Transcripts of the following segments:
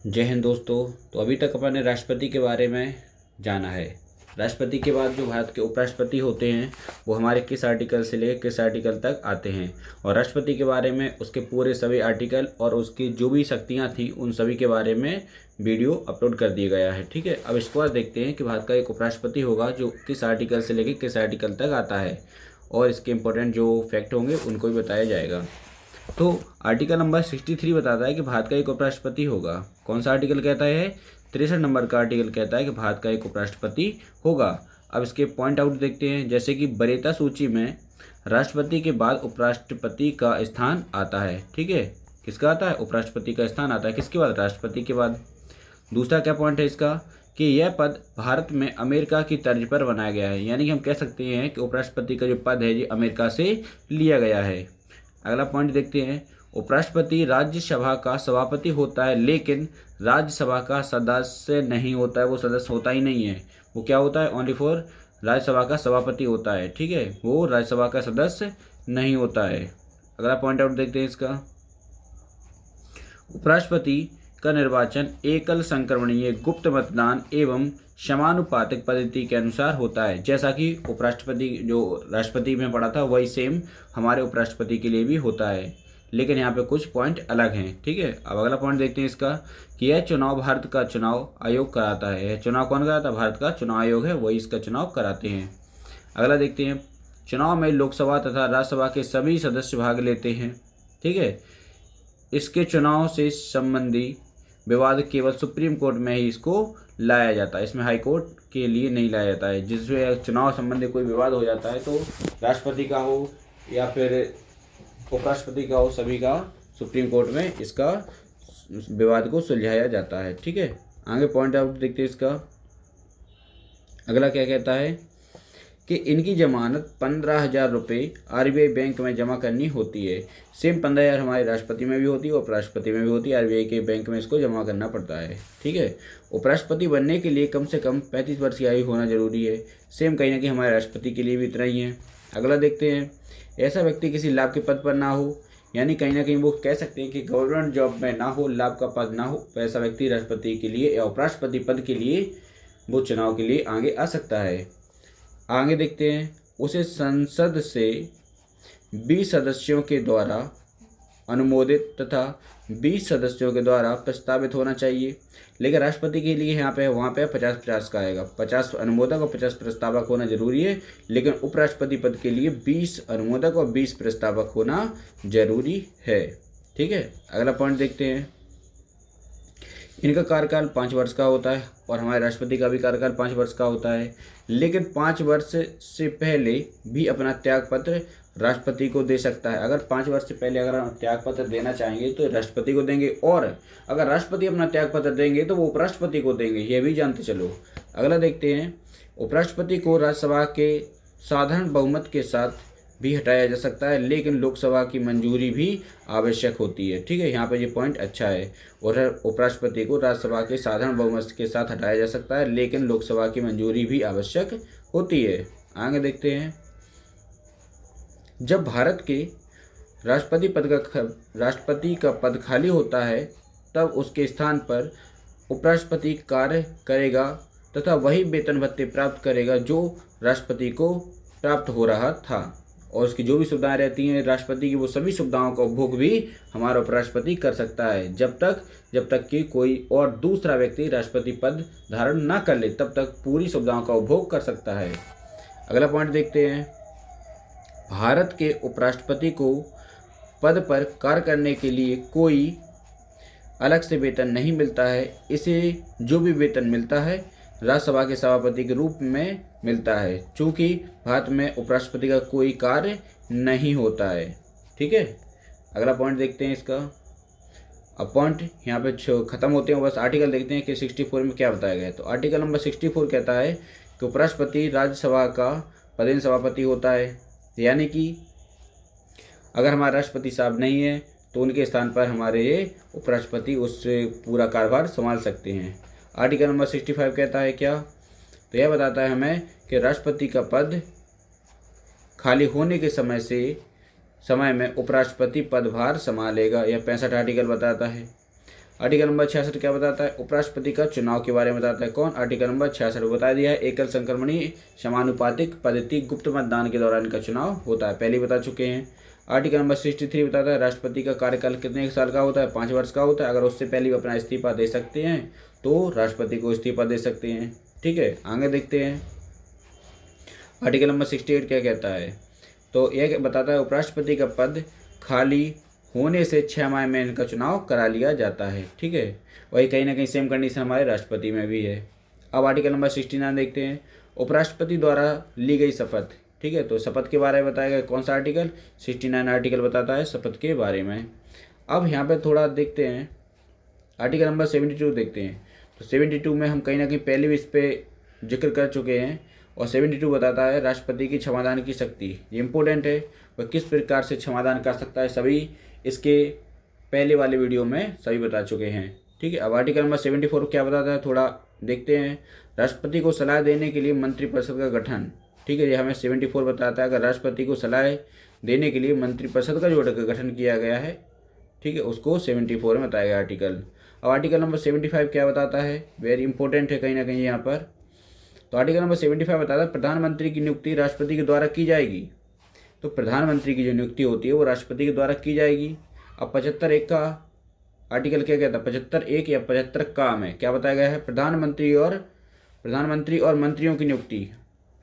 जय हिंद दोस्तों। तो अभी तक अपन ने राष्ट्रपति के बारे में जाना है। राष्ट्रपति के बाद जो भारत के उपराष्ट्रपति होते हैं वो हमारे किस आर्टिकल से लेकर किस आर्टिकल तक आते हैं, और राष्ट्रपति के बारे में उसके पूरे सभी आर्टिकल और उसकी जो भी शक्तियां थी उन सभी के बारे में वीडियो अपलोड कर दिया गया है। ठीक है, अब इसके बाद देखते हैं कि भारत का एक उपराष्ट्रपति होगा जो किस आर्टिकल से लेकर किस आर्टिकल तक आता है, और इसके इंपॉर्टेंट जो फैक्ट होंगे उनको भी बताया जाएगा। तो आर्टिकल नंबर 63 बताता है कि भारत का एक उपराष्ट्रपति होगा। कौन सा आर्टिकल कहता है? 63 नंबर का आर्टिकल कहता है कि भारत का एक उपराष्ट्रपति होगा। अब इसके पॉइंट आउट देखते हैं, जैसे कि वरीयता सूची में राष्ट्रपति के बाद उपराष्ट्रपति का स्थान आता है। ठीक है, किसका आता है? उपराष्ट्रपति का स्थान आता है। किसके बाद? राष्ट्रपति के बाद। दूसरा क्या पॉइंट है इसका कि यह पद भारत में अमेरिका की तर्ज पर बनाया गया है, यानी कि हम कह सकते हैं कि उपराष्ट्रपति का जो पद है ये अमेरिका से लिया गया है। अगला पॉइंट देखते हैं, उपराष्ट्रपति राज्यसभा का सभापति होता है लेकिन राज्यसभा का सदस्य नहीं होता है। वो सदस्य होता ही नहीं है। वो क्या होता है? ओनली फॉर राज्यसभा का सभापति होता है। ठीक है, वो राज्यसभा का सदस्य नहीं होता है। अगला पॉइंट आउट देखते हैं इसका, उपराष्ट्रपति का निर्वाचन एकल संक्रमणीय गुप्त मतदान एवं समानुपातिक पद्धति के अनुसार होता है। जैसा कि उपराष्ट्रपति जो राष्ट्रपति में पढ़ा था वही सेम हमारे उपराष्ट्रपति के लिए भी होता है, लेकिन यहाँ पे कुछ पॉइंट अलग हैं। ठीक है, अब अगला पॉइंट देखते हैं इसका कि यह चुनाव भारत का चुनाव आयोग कराता है। यह चुनाव कौन कराता है? भारत का चुनाव आयोग है, वही इसका चुनाव कराते हैं। अगला देखते हैं, चुनाव में लोकसभा तथा राज्यसभा के सभी सदस्य भाग लेते हैं। ठीक है, इसके चुनाव से संबंधी विवाद केवल सुप्रीम कोर्ट में ही इसको लाया जाता है, इसमें हाई कोर्ट के लिए नहीं लाया जाता है। जिसमें चुनाव संबंधी कोई विवाद हो जाता है तो राष्ट्रपति का हो या फिर उपराष्ट्रपति का हो, सभी का सुप्रीम कोर्ट में इसका विवाद को सुलझाया जाता है। ठीक है, आगे पॉइंट आउट देखते हैं इसका। अगला क्या कहता है कि इनकी जमानत 15,000 रुपये आरबीआई बैंक में जमा करनी होती है। सेम 15,000 हमारे राष्ट्रपति में भी होती है, उपराष्ट्रपति में भी होती है। आरबीआई के बैंक में इसको जमा करना पड़ता है। ठीक है, उपराष्ट्रपति बनने के लिए कम से कम 35 वर्ष की आयु होना जरूरी है। सेम कहीं ना कहीं हमारे राष्ट्रपति के लिए भी इतना ही है। अगला देखते हैं, ऐसा व्यक्ति किसी लाभ के पद पर ना हो, यानी कहीं ना कहीं वो कह सकते हैं कि गवर्नमेंट जॉब में ना हो, लाभ का पद ना हो, ऐसा व्यक्ति राष्ट्रपति के लिए या उपराष्ट्रपति पद के लिए वो चुनाव के लिए आगे आ सकता है। आगे देखते हैं, उसे संसद से 20 सदस्यों के द्वारा अनुमोदित तथा 20 सदस्यों के द्वारा प्रस्तावित होना चाहिए। लेकिन राष्ट्रपति के लिए यहाँ पे वहाँ पे 50-50 का आएगा। 50 अनुमोदक और 50 प्रस्तावक होना जरूरी है, लेकिन उपराष्ट्रपति पद के लिए 20 अनुमोदक और 20 प्रस्तावक होना जरूरी है। ठीक है, अगला पॉइंट देखते हैं, इनका कार्यकाल 5 वर्ष का होता है और हमारे राष्ट्रपति का भी कार्यकाल 5 वर्ष का होता है, लेकिन 5 वर्ष से पहले भी अपना त्याग पत्र राष्ट्रपति को दे सकता है। अगर 5 वर्ष से पहले अगर हम त्याग पत्र देना चाहेंगे तो राष्ट्रपति को देंगे, और अगर राष्ट्रपति अपना त्याग पत्र देंगे तो वो उपराष्ट्रपति को देंगे, ये भी जानते चलो। अगला देखते हैं, उपराष्ट्रपति को राज्यसभा के साधारण बहुमत के साथ भी हटाया जा सकता है, लेकिन लोकसभा की मंजूरी भी आवश्यक होती है। ठीक है, यहाँ पे ये पॉइंट अच्छा है। और उपराष्ट्रपति को राज्यसभा के साधारण बहुमत के साथ हटाया जा सकता है, लेकिन लोकसभा की मंजूरी भी आवश्यक होती है। आगे देखते हैं, जब भारत के राष्ट्रपति का पद खाली होता है तब उसके स्थान पर उपराष्ट्रपति कार्य करेगा तथा वही वेतन भत्ते प्राप्त करेगा जो राष्ट्रपति को प्राप्त हो रहा था, और उसकी जो भी सुविधाएं रहती हैं राष्ट्रपति की, वो सभी सुविधाओं का उपभोग भी हमारा उपराष्ट्रपति कर सकता है। जब तक कि कोई और दूसरा व्यक्ति राष्ट्रपति पद धारण ना कर ले, तब तक पूरी सुविधाओं का उपभोग कर सकता है। अगला पॉइंट देखते हैं, भारत के उपराष्ट्रपति को पद पर कार्य करने के लिए कोई अलग से वेतन नहीं मिलता है। इसे जो भी वेतन मिलता है राज्यसभा के सभापति के रूप में मिलता है, चूँकि भारत में उपराष्ट्रपति का कोई कार्य नहीं होता है। ठीक है, अगला पॉइंट देखते हैं इसका। अब पॉइंट यहाँ पे खत्म होते हैं, बस आर्टिकल देखते हैं कि 64 में क्या बताया गया है। तो आर्टिकल नंबर 64 कहता है कि उपराष्ट्रपति राज्यसभा का पदेन सभापति होता है, यानी कि अगर हमारा राष्ट्रपति साहब नहीं है तो उनके स्थान पर हमारे ये उपराष्ट्रपति उससे पूरा कार्यभार संभाल सकते हैं। आर्टिकल नंबर 65 कहता है क्या? तो यह बताता है हमें कि राष्ट्रपति का पद खाली होने के समय में उपराष्ट्रपति पदभार संभालेगा। यह 65 आर्टिकल बताता है। आर्टिकल नंबर 66 क्या बताता है? उपराष्ट्रपति का चुनाव के बारे में बताता है। कौन? आर्टिकल नंबर 66 बता दिया है। एकल संक्रमणीय समानुपातिक पद्धति गुप्त मतदान के दौरान का चुनाव होता है, पहले बता चुके हैं। आर्टिकल नंबर 63 बताता है राष्ट्रपति का कार्यकाल कितने साल का होता है? 5 वर्ष का होता है। अगर उससे पहले भी अपना इस्तीफा दे सकते हैं तो राष्ट्रपति को इस्तीफा दे सकते हैं। ठीक है, आगे देखते हैं। आर्टिकल नंबर 68 क्या कहता है? तो यह बताता है उपराष्ट्रपति का पद खाली होने से 6 माह में इनका चुनाव करा लिया जाता है। ठीक है, वही कहीं ना कहीं सेम कंडीशन हमारे राष्ट्रपति में भी है। अब आर्टिकल नंबर 69 देखते हैं। उपराष्ट्रपति द्वारा ली गई शपथ। ठीक है, तो शपथ के बारे में बताया गया। कौन सा आर्टिकल? 69 आर्टिकल बताता है शपथ के बारे में। अब यहाँ पे थोड़ा देखते हैं, आर्टिकल नंबर 72 देखते हैं। तो 72 में हम कहीं ना कहीं पहले भी इस पर जिक्र कर चुके हैं, और 72 बताता है राष्ट्रपति की क्षमादान की शक्ति। ये इंपॉर्टेंट है, वह किस प्रकार से क्षमादान कर सकता है, सभी इसके पहले वाले वीडियो में सभी बता चुके हैं। ठीक है, अब आर्टिकल नंबर 74 क्या बताता है थोड़ा देखते हैं। राष्ट्रपति को सलाह देने के लिए मंत्रिपरिषद का गठन। ठीक है, ये हमें 74 बताता है अगर राष्ट्रपति को सलाह देने के लिए मंत्रिपरिषद का जो गठन किया गया है, ठीक है, उसको 74 में बताया गया आर्टिकल। अब आर्टिकल नंबर 75 क्या बताता है? वेरी इंपॉर्टेंट है कहीं ना कहीं यहाँ पर। तो आर्टिकल नंबर 75 बताता है प्रधानमंत्री की नियुक्ति राष्ट्रपति के द्वारा की जाएगी। तो प्रधानमंत्री की जो नियुक्ति होती है वो राष्ट्रपति के द्वारा की जाएगी। अब 75(1) का आर्टिकल क्या कहता है? 75(1) या 75 का में क्या बताया गया है? प्रधानमंत्री और मंत्रियों की नियुक्ति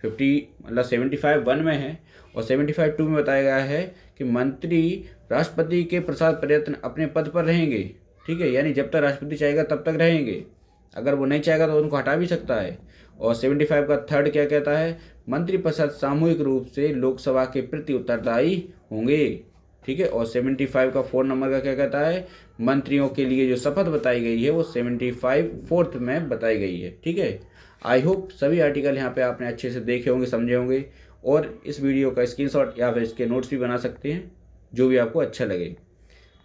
75(1) में है, और 75(2) में बताया गया है कि मंत्री राष्ट्रपति के प्रसाद पर्यटन अपने पद पर रहेंगे। ठीक है, यानी जब तक राष्ट्रपति चाहेगा तब तक रहेंगे, अगर वो नहीं चाहेगा तो उनको हटा भी सकता है। और 75 का थर्ड क्या कहता है? मंत्रिपरिषद सामूहिक रूप से लोकसभा के प्रति उत्तरदायी होंगे। ठीक है, और 75 का 4 नंबर का क्या कहता है? मंत्रियों के लिए जो शपथ बताई गई है वो 75 4th में बताई गई है। ठीक है, आई होप सभी आर्टिकल यहाँ पे आपने अच्छे से देखे होंगे, समझे होंगे, और इस वीडियो का स्क्रीनशॉट या फिर इसके नोट्स भी बना सकते हैं, जो भी आपको अच्छा लगे।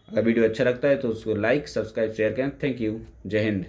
अगर वीडियो अच्छा लगता है तो उसको लाइक, सब्सक्राइब, शेयर करें। Thank you. जय हिंद।